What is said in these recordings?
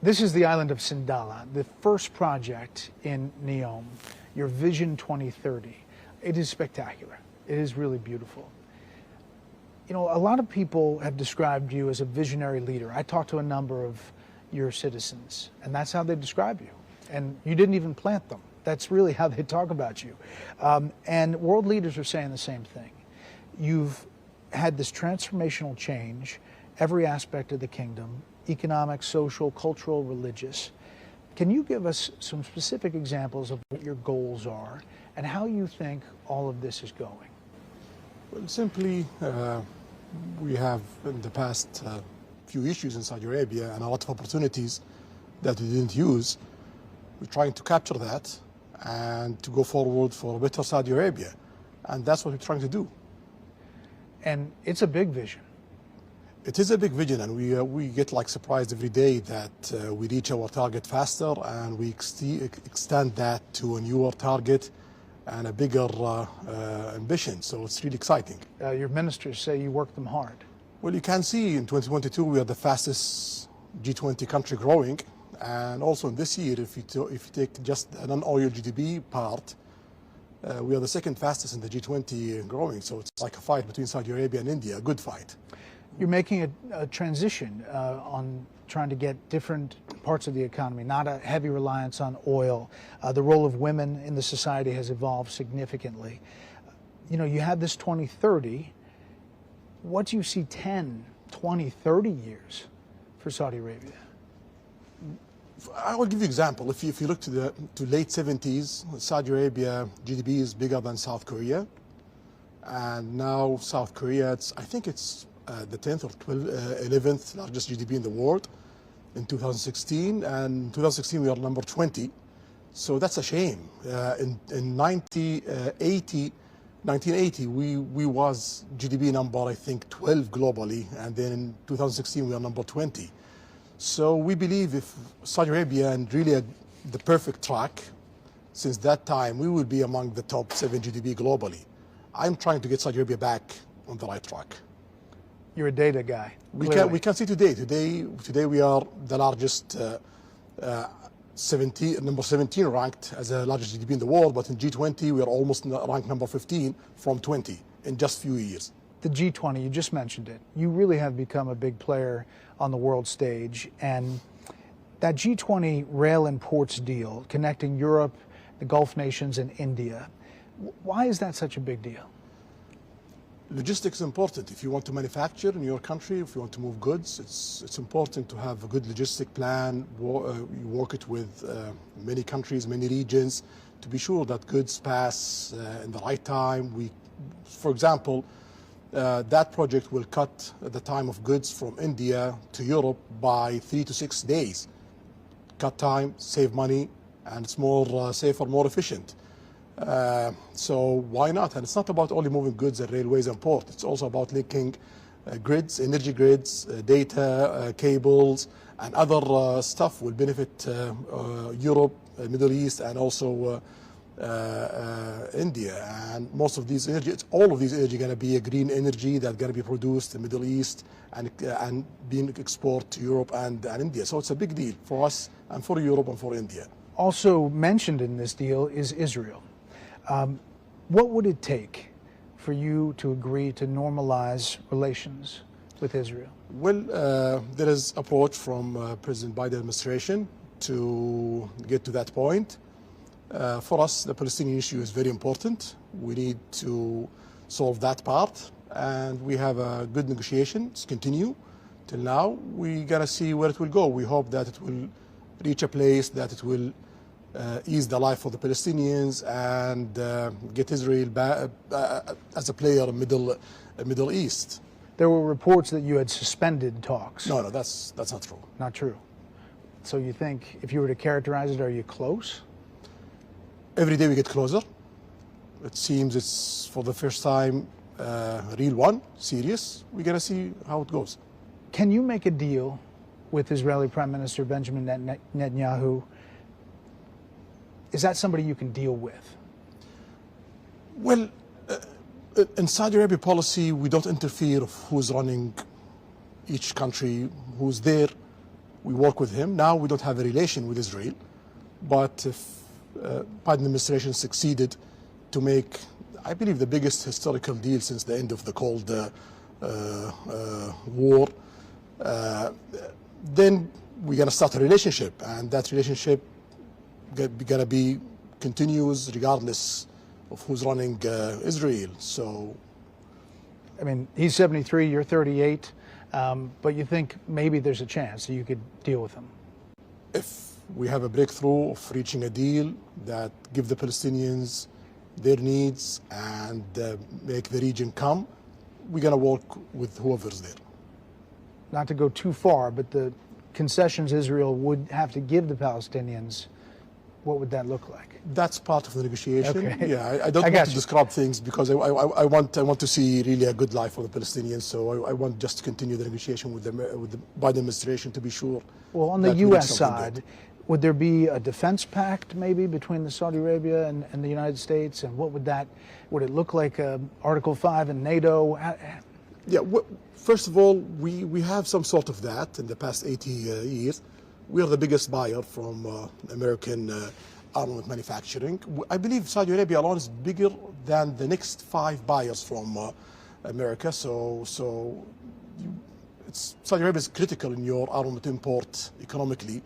This is the island of Sindala, the first project in Neom, your Vision 2030. It is spectacular. It is really beautiful. You know, a lot of people have described you as a visionary leader. I talked to a number of your citizens, and that's how they describe you. And you didn't even plant them. That's really how they talk about you. And world leaders are saying the same thing. You've had this transformational change, every aspect of the kingdom, economic, social, cultural, religious. Can you give us some specific examples of what your goals are and how you think all of this is going? Well, simply, we have in the past few issues in Saudi Arabia and a lot of opportunities that we didn't use. We're trying to capture that and to go forward for a better Saudi Arabia. And that's what we're trying to do. And it's a big vision. It is a big vision, and we get like surprised every day that we reach our target faster, and we extend that to a newer target and a bigger ambition. So it's really exciting. Your ministers say you work them hard. Well, you can see in 2022 we are the fastest G20 country growing, and also in this year, if you take just the non-oil GDP part, we are the second fastest in the G20 growing. So it's like a fight between Saudi Arabia and India, a good fight. You're making a transition on trying to get different parts of the economy, not a heavy reliance on oil. The role of women in the society has evolved significantly. You know, you had this 2030. What do you see 10, 20, 30 years for Saudi Arabia? I will give you an example. If you look to late 70s, Saudi Arabia GDP is bigger than South Korea. And now South Korea, I think it's the 10th or 11th largest GDP in the world in 2016, and in 2016 we are number 20. So that's a shame. In 1980 we was GDP number, I think, 12 globally, and then in 2016 we are number 20. So we believe if Saudi Arabia and really the perfect track, since that time we will be among the top 7 GDP globally. I'm trying to get Saudi Arabia back on the right track. You're a data guy. We can see today we are the largest, number 17 ranked as the largest GDP in the world, but in G20 we are almost ranked number 15 from 20 in just a few years. The G20, you just mentioned it. You really have become a big player on the world stage, and that G20 rail and ports deal connecting Europe, the Gulf nations, and India, why is that such a big deal? Logistics is important. If you want to manufacture in your country, if you want to move goods, it's important to have a good logistic plan. You work it with many countries, many regions, to be sure that goods pass in the right time. For example, that project will cut the time of goods from India to Europe by 3 to 6 days. Cut time, save money, and it's more safer, more efficient. So why not? And it's not about only moving goods and railways and ports. It's also about linking grids, energy grids, data, cables, and other stuff will benefit Europe, Middle East, and also India. And most of these energy, all of these energy going to be a green energy that's going to be produced in the Middle East and being exported to Europe and India. So it's a big deal for us and for Europe and for India. Also mentioned in this deal is Israel. What would it take for you to agree to normalize relations with Israel? Well, there is approach from President Biden administration to get to that point. For us, the Palestinian issue is very important. We need to solve that part, and we have a good negotiations continue till now. We gotta see where it will go. We hope that it will reach a place that it will ease the life for the Palestinians and get Israel back, as a player in Middle East. There were reports that you had suspended talks. No, that's not true. Not true. So you think, if you were to characterize it, are you close? Every day we get closer. It seems it's for the first time a real one, serious. We're gonna see how it goes. Can you make a deal with Israeli Prime Minister Benjamin Netanyahu? Is that somebody you can deal with? Well, in Saudi Arabia policy, we don't interfere of who's running each country, who's there. We work with him. Now we don't have a relation with Israel, but if Biden administration succeeded to make, I believe, the biggest historical deal since the end of the Cold War, then we're going to start a relationship, and that relationship going to be continuous regardless of who's running Israel. So, I mean, he's 73, you're 38, but you think maybe there's a chance that you could deal with him? If we have a breakthrough of reaching a deal that give the Palestinians their needs and make the region come, we're going to work with whoever's there. Not to go too far, but the concessions Israel would have to give the Palestinians, what would that look like? That's part of the negotiation. Okay. Yeah, I don't want to describe things because I want to see really a good life for the Palestinians. So I want just to continue the negotiation with the Biden administration to be sure. Well, on the U.S. side, would there be a defense pact maybe between the Saudi Arabia and the United States? And what would it look like, Article 5 in NATO? Yeah, first of all, we have some sort of that in the past 80 years. We are the biggest buyer from American armament manufacturing. I believe Saudi Arabia alone is bigger than the next 5 buyers from America. So Saudi Arabia is critical in your armament import economically.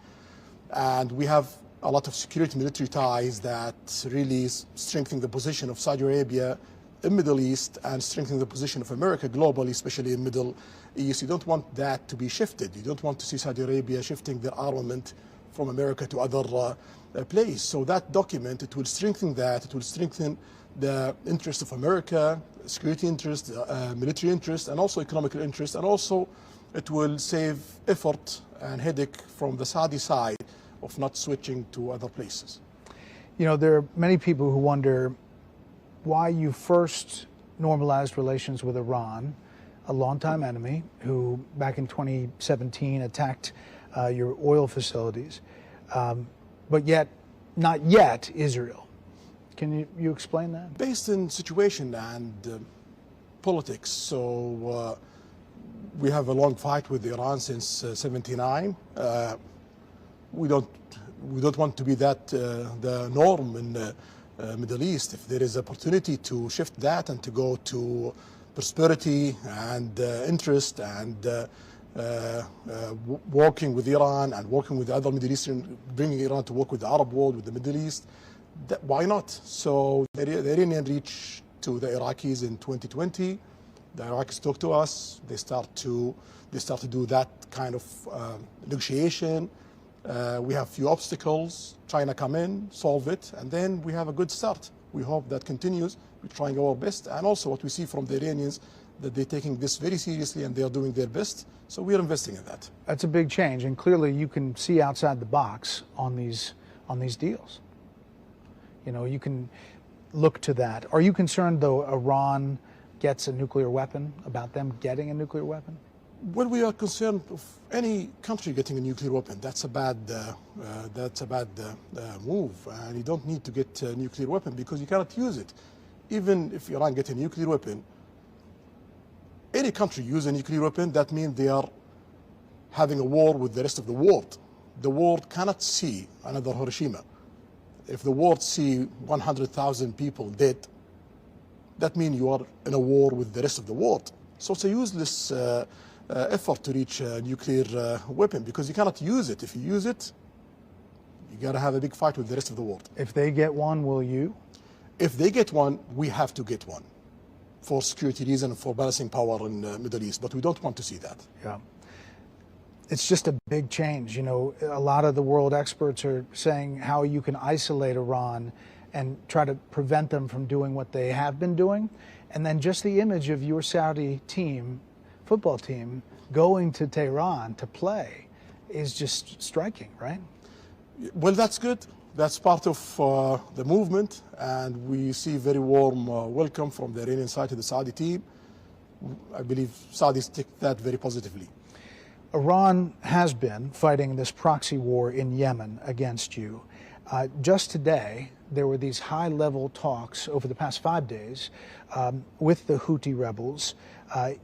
And we have a lot of security military ties that really strengthen the position of Saudi Arabia in Middle East and strengthen the position of America globally, especially in Middle East. You don't want that to be shifted. You don't want to see Saudi Arabia shifting their armament from America to other place. So that document, it will strengthen that. It will strengthen the interest of America, security interest, military interest, and also economical interest. And also it will save effort and headache from the Saudi side of not switching to other places. You know, there are many people who wonder why you first normalized relations with Iran, a longtime enemy who back in 2017 attacked your oil facilities, but yet not yet Israel. Can you explain that? Based on situation and politics. So we have a long fight with Iran since '79. We don't want to be that the norm in the Middle East. If there is opportunity to shift that and to go to prosperity and interest and working with Iran and working with other Middle Eastern, bringing Iran to work with the Arab world, with the Middle East, why not? So the Iranian reached to the Iraqis in 2020. The Iraqis talk to us. They start to do that kind of negotiation. We have few obstacles. China come in, solve it, and then we have a good start. We hope that continues. We're trying our best, and also what we see from the Iranians that they're taking this very seriously and they are doing their best. So we are investing in that. That's a big change, and clearly you can see outside the box on these deals. You know, you can look to that. Are you concerned though Iran gets a nuclear weapon, about them getting a nuclear weapon? Well, we are concerned of any country getting a nuclear weapon. That's a bad move, and you don't need to get a nuclear weapon because you cannot use it. Even if Iran gets a nuclear weapon, any country use a nuclear weapon, that means they are having a war with the rest of the world. The world cannot see another Hiroshima. If the world see 100,000 people dead, that means you are in a war with the rest of the world. So it's a useless effort to reach a nuclear weapon because you cannot use it. If you use it, you got to have a big fight with the rest of the world. If they get one, will you? If they get one, we have to get one for security reasons, for balancing power in the Middle East, but we don't want to see that. Yeah. It's just a big change. You know, a lot of the world experts are saying how you can isolate Iran and try to prevent them from doing what they have been doing. And then just the image of your Saudi team, football team, going to Tehran to play is just striking, right? Well, that's good. That's part of the movement, and we see very warm welcome from the Iranian side to the Saudi team. I believe Saudis take that very positively. Iran has been fighting this proxy war in Yemen against you. Just today, there were these high-level talks over the past 5 days with the Houthi rebels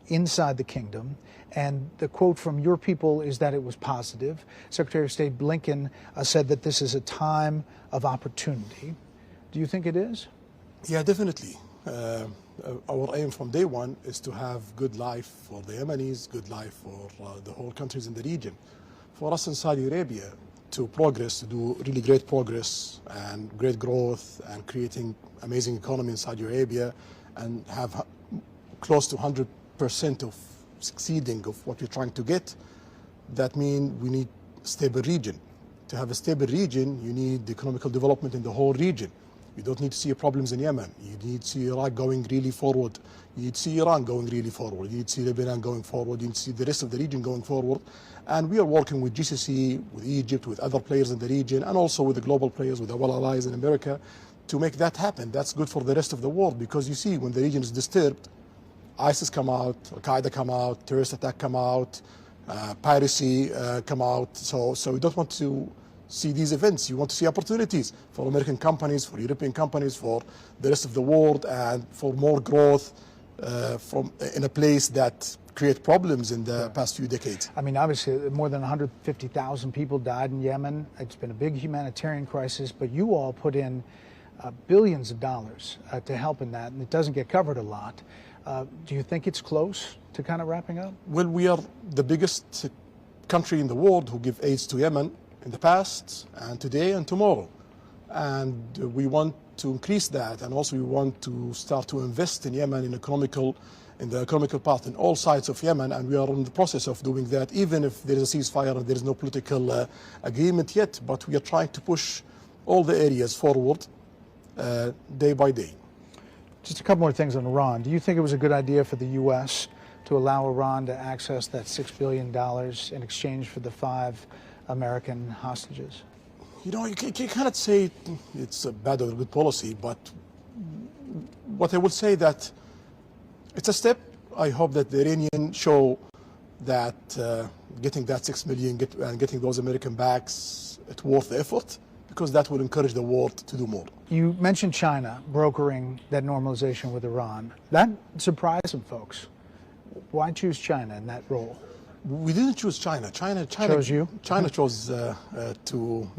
inside the kingdom. And the quote from your people is that it was positive. Secretary of State Blinken said that this is a time of opportunity. Do you think it is? Yeah, definitely. Our aim from day one is to have good life for the Yemenis, good life for the whole countries in the region. For us in Saudi Arabia to progress, to do really great progress and great growth and creating amazing economy in Saudi Arabia and have close to 100% of succeeding of what we're trying to get, that means we need a stable region. To have a stable region, you need economical development in the whole region. You don't need to see problems in Yemen. You need to see Iraq going really forward. You need to see Iran going really forward. You need to see Lebanon going forward. You need to see the rest of the region going forward. And we are working with GCC, with Egypt, with other players in the region, and also with the global players, with our allies in America, to make that happen. That's good for the rest of the world, because you see, when the region is disturbed, ISIS come out, Al-Qaeda come out, terrorist attack come out, piracy come out. So we don't want to see these events. You want to see opportunities for American companies, for European companies, for the rest of the world, and for more growth in a place that create problems in the past few decades. I mean, obviously, more than 150,000 people died in Yemen. It's been a big humanitarian crisis, but you all put in billions of dollars to help in that, and it doesn't get covered a lot. Do you think it's close to kind of wrapping up? Well, we are the biggest country in the world who give aid to Yemen in the past and today and tomorrow. And we want to increase that, and also we want to start to invest in Yemen in the economical part in all sides of Yemen, and we are in the process of doing that, even if there is a ceasefire and there is no political agreement yet. But we are trying to push all the areas forward day by day. Just a couple more things on Iran. Do you think it was a good idea for the U.S. to allow Iran to access that $6 billion in exchange for the 5 American hostages? You know, you cannot say it's a bad or a good policy, but what I would say that it's a step. I hope that the Iranians show that getting that $6 million and getting those American backs, it's worth the effort, because that will encourage the world to do more. You mentioned China brokering that normalization with Iran. That surprised some folks. Why choose China in that role? We didn't choose China. China chose you? China chose to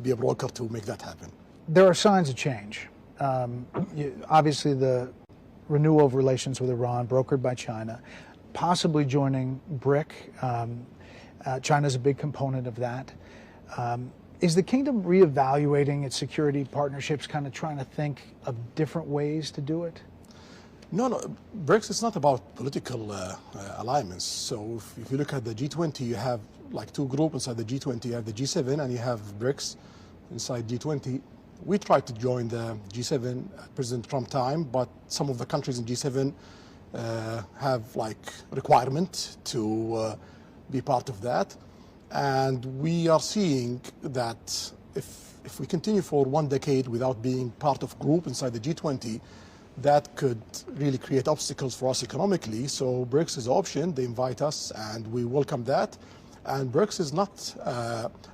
be a broker to make that happen. There are signs of change. Obviously, the renewal of relations with Iran, brokered by China, possibly joining BRIC. China's a big component of that. Is the kingdom reevaluating its security partnerships, kind of trying to think of different ways to do it? No, BRICS is not about political alignments. So if you look at the G20, you have like 2 groups inside the G20. You have the G7 and you have BRICS inside G20. We tried to join the G7 at President Trump time, but some of the countries in G7 have like requirement to be part of that. And we are seeing that if we continue for 1 decade without being part of group inside the G20, that could really create obstacles for us economically. So BRICS is an option. They invite us, and we welcome that. And BRICS is not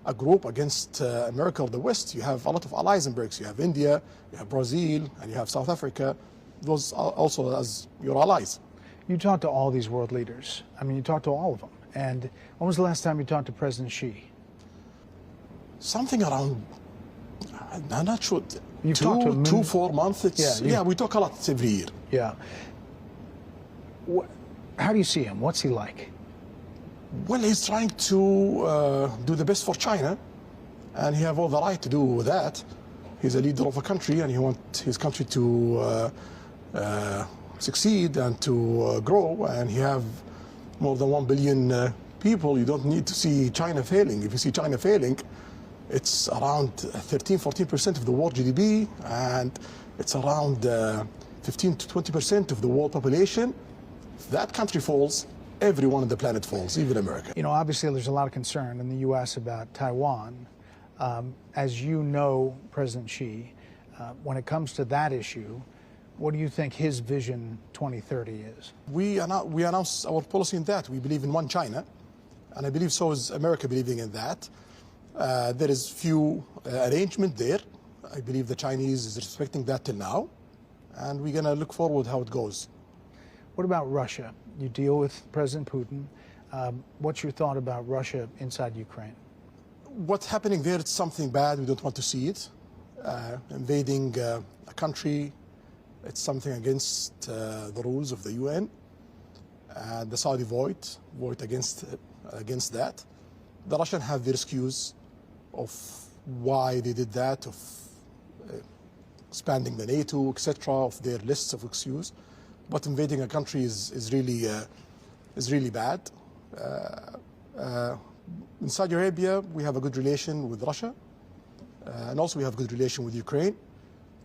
a group against America or the West. You have a lot of allies in BRICS. You have India, you have Brazil, and you have South Africa. Those are also as your allies. You talk to all these world leaders. I mean, you talk to all of them. And when was the last time you talked to President Xi? Something around, I'm not sure, You've talked to him 4 months. Yeah, we talk a lot every year. Yeah. How do you see him? What's he like? Well, he's trying to do the best for China, and he has all the right to do that. He's a leader of a country, and he wants his country to succeed and to grow, and he have more than 1 billion people. You don't need to see China failing. If you see China failing, it's around 13-14% of the world GDP, and it's around 15 to 20% of the world population. If that country falls, everyone on the planet falls, even America. You know, obviously there's a lot of concern in the U.S. about Taiwan. As you know, President Xi, when it comes to that issue, what do you think his Vision 2030 is? We announced our policy in that. We believe in one China, and I believe so is America believing in that. There is few arrangement there. I believe the Chinese is respecting that till now, and we're going to look forward how it goes. What about Russia? You deal with President Putin. What's your thought about Russia inside Ukraine? What's happening there is something bad. We don't want to see it. Invading a country, it's something against the rules of the UN. The Saudi vote against that. The Russians have their excuse of why they did that, of expanding the NATO, etc., of their lists of excuses. But invading a country is really bad. In Saudi Arabia, we have a good relation with Russia, and also we have a good relation with Ukraine.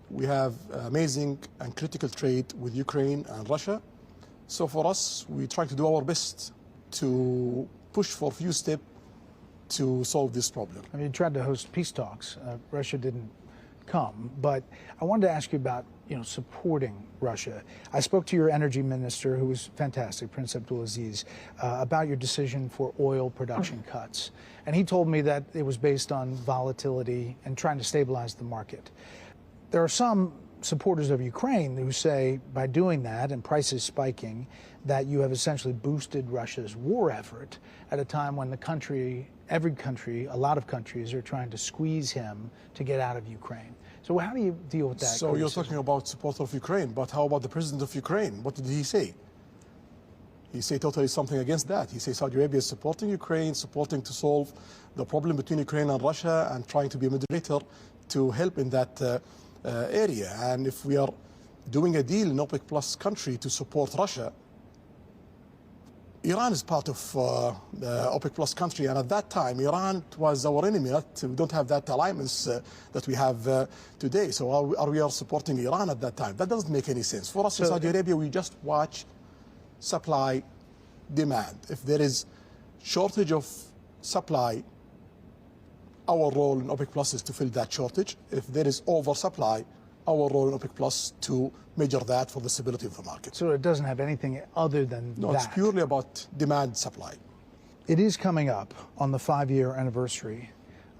We have amazing and critical trade with Ukraine and Russia. So for us, we try to do our best to push for a few steps to solve this problem. I mean, you tried to host peace talks. Russia didn't come, but I wanted to ask you about supporting Russia. I spoke to your energy minister, who was fantastic, Prince Abdulaziz, about your decision for oil production cuts. And he told me that it was based on volatility and trying to stabilize the market. There are some supporters of Ukraine who say by doing that and prices spiking that you have essentially boosted Russia's war effort at a time when the country, every country, a lot of countries are trying to squeeze him to get out of Ukraine. So how do you deal with that? So you're talking about support of Ukraine, but how about the president of Ukraine? What did he say? He said totally something against that. He said Saudi Arabia is supporting Ukraine, supporting to solve the problem between Ukraine and Russia and trying to be a mediator to help in that area. And if we are doing a deal in OPEC Plus country to support Russia, Iran is part of the OPEC Plus country, and at that time, Iran was our enemy. We don't have that alliance that we have today. So are we supporting Iran at that time? That doesn't make any sense. For us in Saudi Arabia, we just watch supply, demand. If there is shortage of supply, our role in OPEC Plus is to fill that shortage. If there is oversupply, our role in OPEC Plus to measure that for the stability of the market. So it doesn't have anything other than that? No, it's purely about demand supply. It is coming up on the 5-year anniversary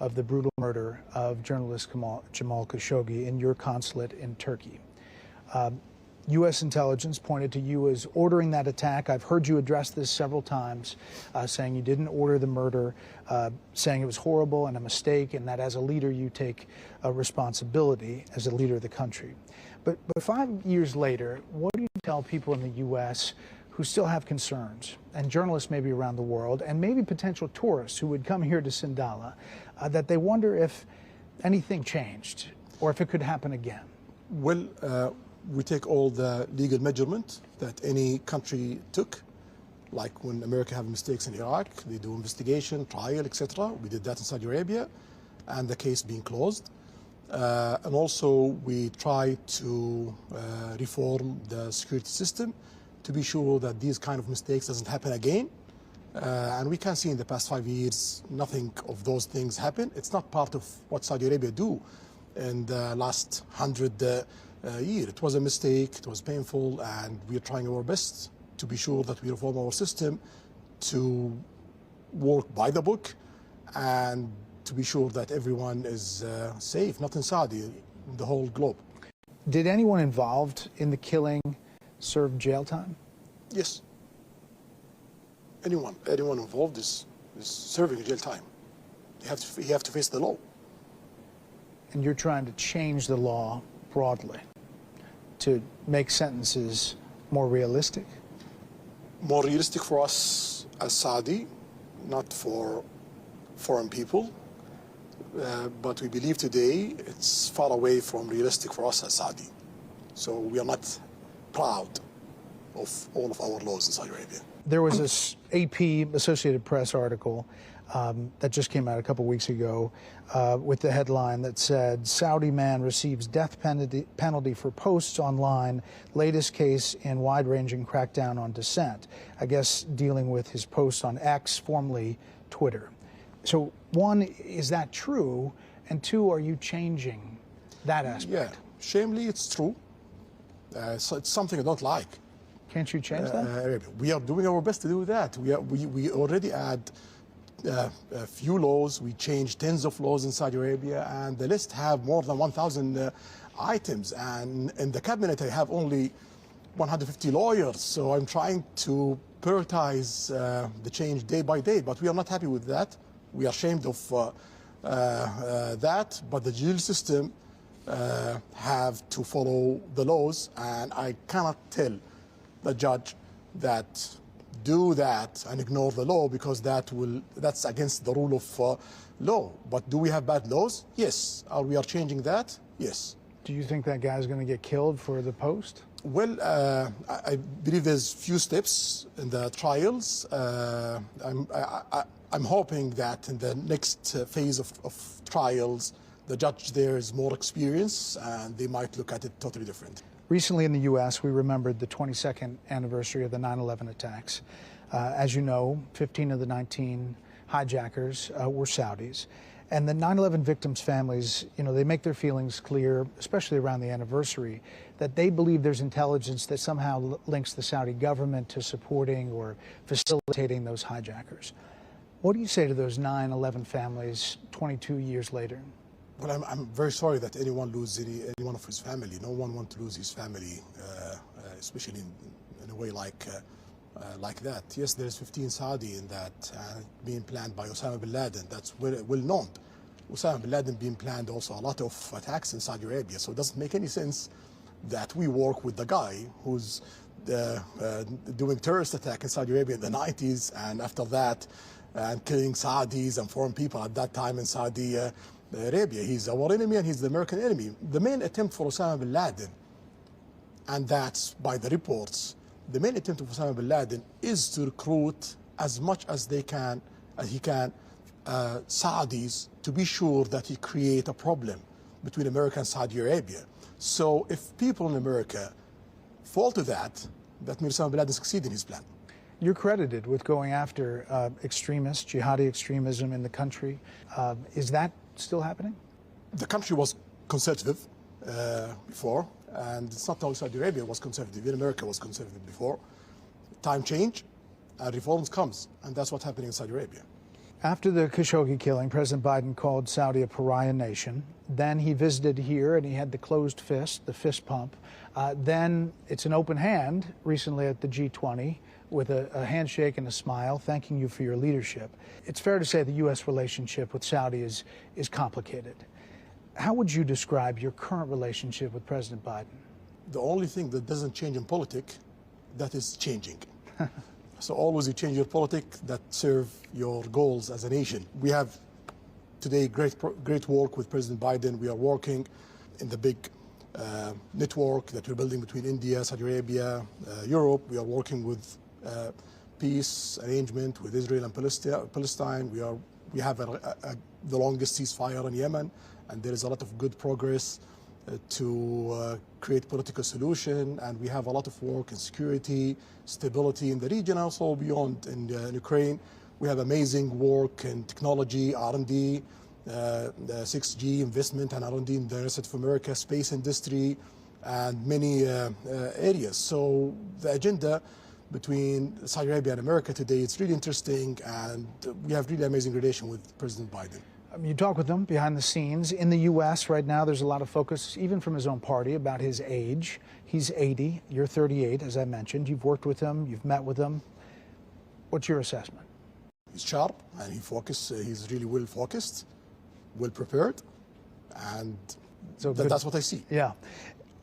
of the brutal murder of journalist Jamal Khashoggi in your consulate in Turkey. U.S. intelligence pointed to you as ordering that attack. I've heard you address this several times, saying you didn't order the murder, saying it was horrible and a mistake, and that as a leader you take a responsibility as a leader of the country. But 5 years later, what do you tell people in the U.S. who still have concerns, and journalists maybe around the world, and maybe potential tourists who would come here to Sindala, that they wonder if anything changed or if it could happen again? Well, we take all the legal measurement that any country took, like when America have mistakes in Iraq, they do investigation, trial, etc. We did that in Saudi Arabia, and the case being closed. And also we try to reform the security system to be sure that these kind of mistakes doesn't happen again. And we can see in the past 5 years, nothing of those things happen. It's not part of what Saudi Arabia do in the last 100 years. It was a mistake, it was painful, and we are trying our best to be sure that we reform our system to work by the book and to be sure that everyone is safe, not in Saudi, in the whole globe. Did anyone involved in the killing serve jail time? Yes. Anyone involved is serving jail time. You have to face the law. And you're trying to change the law broadly to make sentences more realistic? More realistic for us as Saudi, not for foreign people. But we believe today it's far away from realistic for us as Saudi. So we are not proud of all of our laws in Saudi Arabia. There was this AP, Associated Press article that just came out a couple weeks ago with the headline that said, Saudi man receives death penalty for posts online, latest case in wide-ranging crackdown on dissent. I guess dealing with his posts on X, formerly Twitter. So one, is that true? And two, are you changing that aspect? Yeah, shamefully it's true. So it's something I don't like. Can't you change that? We are doing our best to do that. We already add few laws. We changed tens of laws in Saudi Arabia, and the list have more than 1,000 items. And in the cabinet, I have only 150 lawyers. So I'm trying to prioritize the change day by day, but we are not happy with that. We are ashamed of that, but the judicial system have to follow the laws, and I cannot tell the judge that do that and ignore the law, because that's against the rule of law. But do we have bad laws? Yes. Are we changing that? Yes. Do you think that guy's going to get killed for the post? Well, I believe there's few steps in the trials. I'm hoping that in the next phase of trials, the judge there is more experienced and they might look at it totally different. Recently in the U.S., we remembered the 22nd anniversary of the 9/11 attacks. As you know, 15 of the 19 hijackers were Saudis. And the 9/11 victims' families, they make their feelings clear, especially around the anniversary, that they believe there's intelligence that somehow links the Saudi government to supporting or facilitating those hijackers. What do you say to those 9/11 families 22 years later? Well, I'm very sorry that anyone lose any one of his family. No one wants to lose his family, especially in a way like that. Yes, there's 15 Saudi in that being planned by Osama bin Laden. That's well known. Osama bin Laden being planned also a lot of attacks in Saudi Arabia. So it doesn't make any sense that we work with the guy who's doing terrorist attack in Saudi Arabia in the 90s, and after that, and killing Saudis and foreign people at that time in Saudi Arabia. He's our enemy and he's the American enemy. The main attempt for Osama bin Laden, and that's by the reports, the main attempt of Osama bin Laden is to recruit as much as he can, Saudis, to be sure that he create a problem between America and Saudi Arabia. So if people in America fall to that, that means Osama bin Laden succeed in his plan. You're credited with going after extremists, jihadi extremism in the country. Is that still happening? The country was conservative before, and it's not only Saudi Arabia was conservative, even America was conservative before. Time change, and reforms comes, and that's what's happening in Saudi Arabia. After the Khashoggi killing, President Biden called Saudi a pariah nation. Then he visited here and he had the closed fist, the fist pump. Then it's an open hand recently at the G20 with a handshake and a smile, thanking you for your leadership. It's fair to say the U.S. relationship with Saudi is complicated. How would you describe your current relationship with President Biden? The only thing that doesn't change in politics, that is changing. So always you change your politics that serve your goals as a nation. We have today great work with President Biden. We are working in the big network that we're building between India, Saudi Arabia, Europe. We are working with peace arrangement with Israel and Palestine. We have the longest ceasefire in Yemen, and there is a lot of good progress to create political solution, and we have a lot of work in security, stability in the region, also beyond in Ukraine. We have amazing work in technology, R&D, 6G investment and R&D in the United States of America, space industry, and many areas. So the agenda between Saudi Arabia and America today, it's really interesting, and we have really amazing relation with President Biden. You talk with him behind the scenes. In the U.S. right now, there's a lot of focus, even from his own party, about his age. He's 80, you're 38, as I mentioned. You've worked with him, you've met with him. What's your assessment? He's sharp, and he's really well focused, well prepared, and so that's what I see. Yeah.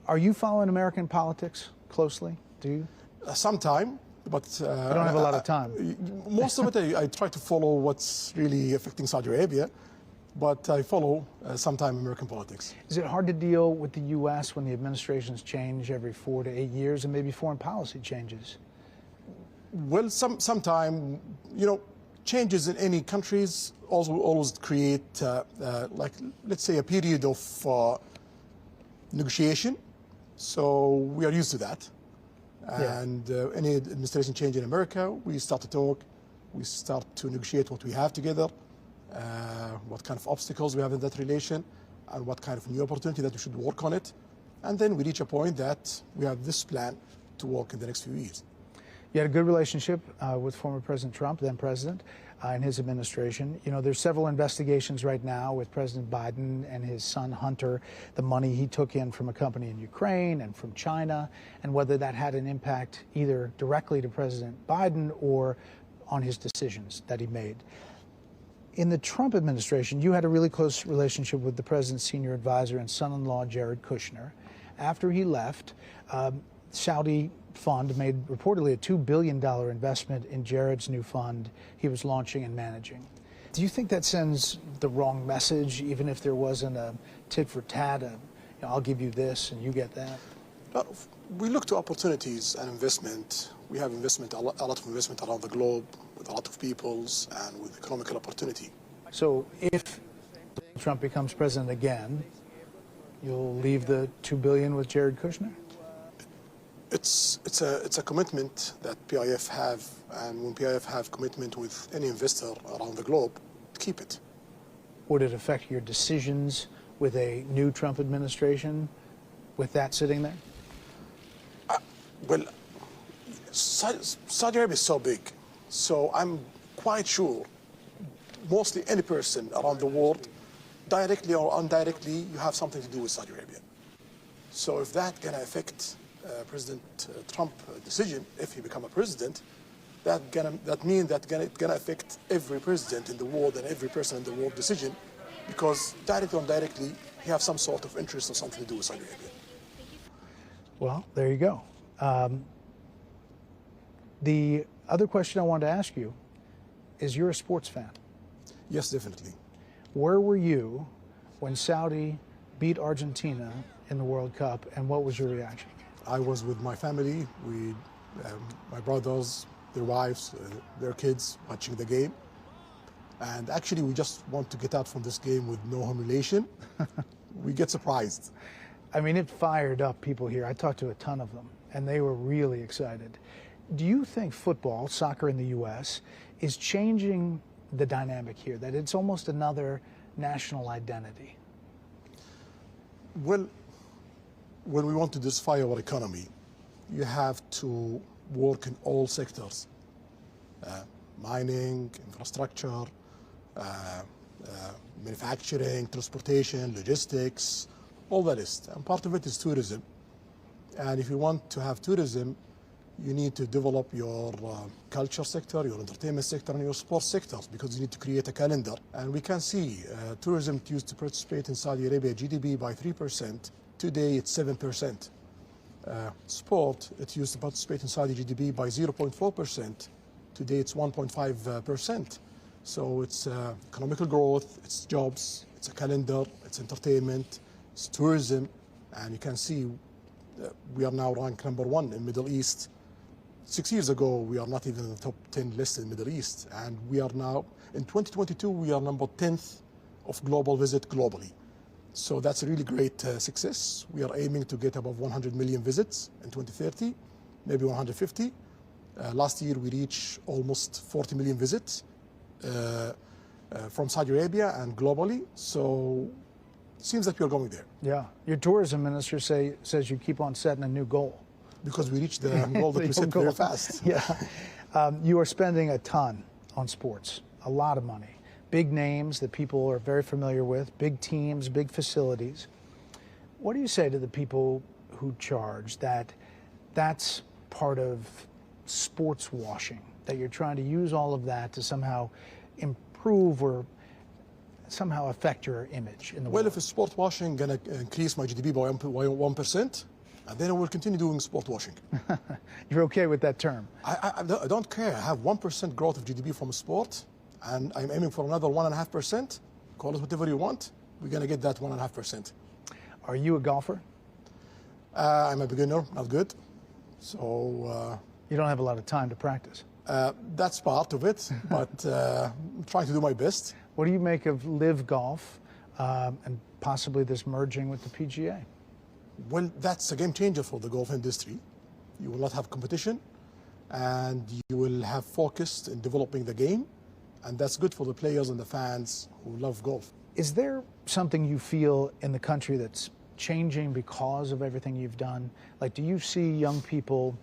Are you following American politics closely? Do you? Sometime, but you don't have a lot of time. Most of it, I try to follow what's really affecting Saudi Arabia, but I follow sometime American politics. Is it hard to deal with the U.S. when the administrations change every 4 to 8 years and maybe foreign policy changes? Well, sometime, changes in any countries always create, like, let's say, a period of negotiation. So we are used to that. And any administration change in America, we start to talk, we start to negotiate what we have together, what kind of obstacles we have in that relation, and what kind of new opportunity that we should work on it. And then we reach a point that we have this plan to work in the next few years. You had a good relationship with former President Trump, then President. in his administration. You know, there's several investigations right now with President Biden and his son Hunter, the money he took in from a company in Ukraine and from China, and whether that had an impact either directly to President Biden or on his decisions that he made. In the Trump administration, you had a really close relationship with the president's senior advisor and son-in-law, Jared Kushner. After he left, Saudi fund made reportedly a $2 billion investment in Jared's new fund he was launching and managing. Do you think that sends the wrong message, even if there wasn't a tit for tat, I'll give you this and you get that? But we look to opportunities and investment. We have investment, a lot of investment around the globe with a lot of peoples and with economical opportunity. So if Trump becomes president again, you'll leave the $2 billion with Jared Kushner? It's a commitment that PIF have, and when PIF have commitment with any investor around the globe, keep it. Would it affect your decisions with a new Trump administration with that sitting there? Well, Saudi Arabia is so big, so I'm quite sure mostly any person around the world, directly or indirectly, you have something to do with Saudi Arabia. So if that can affect President Trump decision, if he become a president, that means that it's gonna affect every president in the world and every person in the world decision, because directly or indirectly, he have some sort of interest or something to do with Saudi Arabia. Well, there you go. The other question I wanted to ask you is, you're a sports fan. Yes, definitely. Where were you when Saudi beat Argentina in the World Cup, and what was your reaction? I was with my family, my brothers, their wives, their kids, watching the game. And actually, we just want to get out from this game with no humiliation. We get surprised. I mean, it fired up people here. I talked to a ton of them, and they were really excited. Do you think football, soccer in the U.S., is changing the dynamic here, that it's almost another national identity? Well, when we want to diversify our economy, you have to work in all sectors. Mining, infrastructure, manufacturing, transportation, logistics, all the list. And part of it is tourism. And if you want to have tourism, you need to develop your culture sector, your entertainment sector, and your sports sectors, because you need to create a calendar. And we can see tourism used to participate in Saudi Arabia GDP by 3%. Today it's 7%. Sport, it used to participate in Saudi GDP by 0.4%. Today it's 1.5%. So it's economical growth, it's jobs, it's a calendar, it's entertainment, it's tourism. And you can see we are now ranked number 1 in Middle East. 6 years ago, we are not even in the top 10 list in Middle East. And we are now, in 2022, we are number 10th of global visit globally. So that's a really great success. We are aiming to get above 100 million visits in 2030, maybe 150. Last year, we reached almost 40 million visits from Saudi Arabia and globally. So it seems that we are going there. Yeah. Your tourism minister says you keep on setting a new goal. Because we reached the goal that we set very fast. Yeah. You are spending a ton on sports, a lot of money. Big names that people are very familiar with, big teams, big facilities. What do you say to the people who charge that that's part of sports washing, that you're trying to use all of that to somehow improve or somehow affect your image in the world? Well, if it's sport washing going to increase my GDP by 1%, and then I will continue doing sport washing. You're okay with that term? I don't care. I have 1% growth of GDP from sport, and I'm aiming for another 1.5%. Call it whatever you want. We're going to get that 1.5%. Are you a golfer? I'm a beginner, not good. So you don't have a lot of time to practice. That's part of it, but I'm trying to do my best. What do you make of live golf and possibly this merging with the PGA? Well, that's a game changer for the golf industry. You will not have competition, and you will have focus in developing the game, and that's good for the players and the fans who love golf. Is there something you feel in the country that's changing because of everything you've done? Like, do you see young people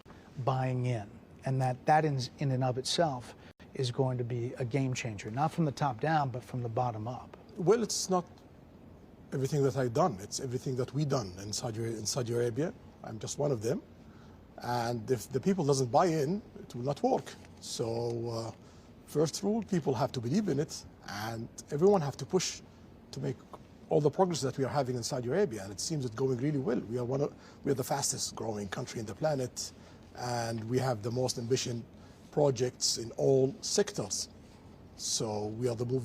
buying in, and that in and of itself is going to be a game changer, not from the top down, but from the bottom up? Well, it's not everything that I've done. It's everything that we've done in Saudi Arabia. I'm just one of them. And if the people doesn't buy in, it will not work. So first rule, people have to believe in it, and everyone have to push to make all the progress that we are having in Saudi Arabia. And it seems it's going really well. We are the fastest growing country in the planet, and we have the most ambitious projects in all sectors. So we are the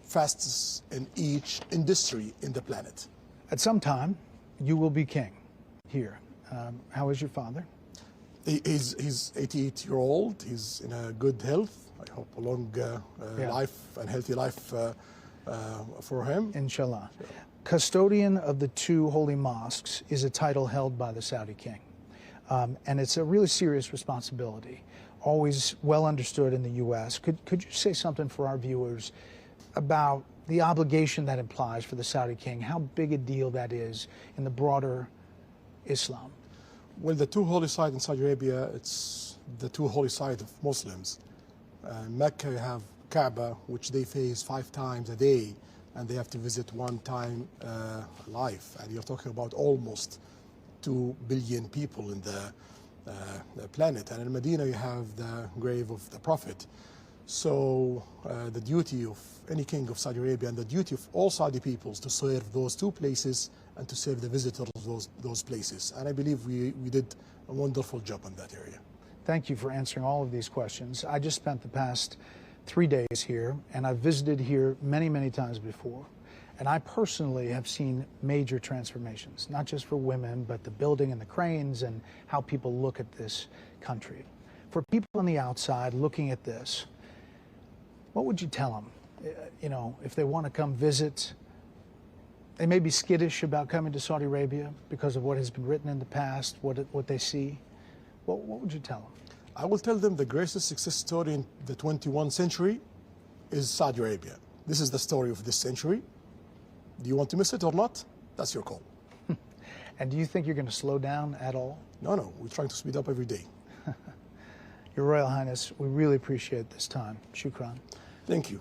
fastest in each industry in the planet. At some time, you will be king here. How is your father? He's 88-year-old. He's in a good health. I hope a long life and healthy life for him. Inshallah. Sure. Custodian of the two holy mosques is a title held by the Saudi king. And it's a really serious responsibility, always well understood in the U.S. Could you say something for our viewers about the obligation that implies for the Saudi king, how big a deal that is in the broader Islam? Well, the two holy sites in Saudi Arabia, it's the two holy sites of Muslims. Mecca, you have Kaaba, which they face 5 times a day, and they have to visit 1 time a life. And you're talking about almost 2 billion people in the planet. And in Medina, you have the grave of the Prophet. So the duty of any king of Saudi Arabia and the duty of all Saudi peoples to serve those 2 places and to serve the visitors of those places. And I believe we did a wonderful job in that area. Thank you for answering all of these questions. I just spent the past 3 days here, and I've visited here many, many times before. And I personally have seen major transformations, not just for women, but the building and the cranes and how people look at this country. For people on the outside looking at this, what would you tell them? You know, if they want to come visit, they may be skittish about coming to Saudi Arabia because of what has been written in the past, what they see. What would you tell them? I will tell them the greatest success story in the 21st century is Saudi Arabia. This is the story of this century. Do you want to miss it or not? That's your call. And do you think you're going to slow down at all? No, we're trying to speed up every day. Your Royal Highness, we really appreciate this time. Shukran. Thank you.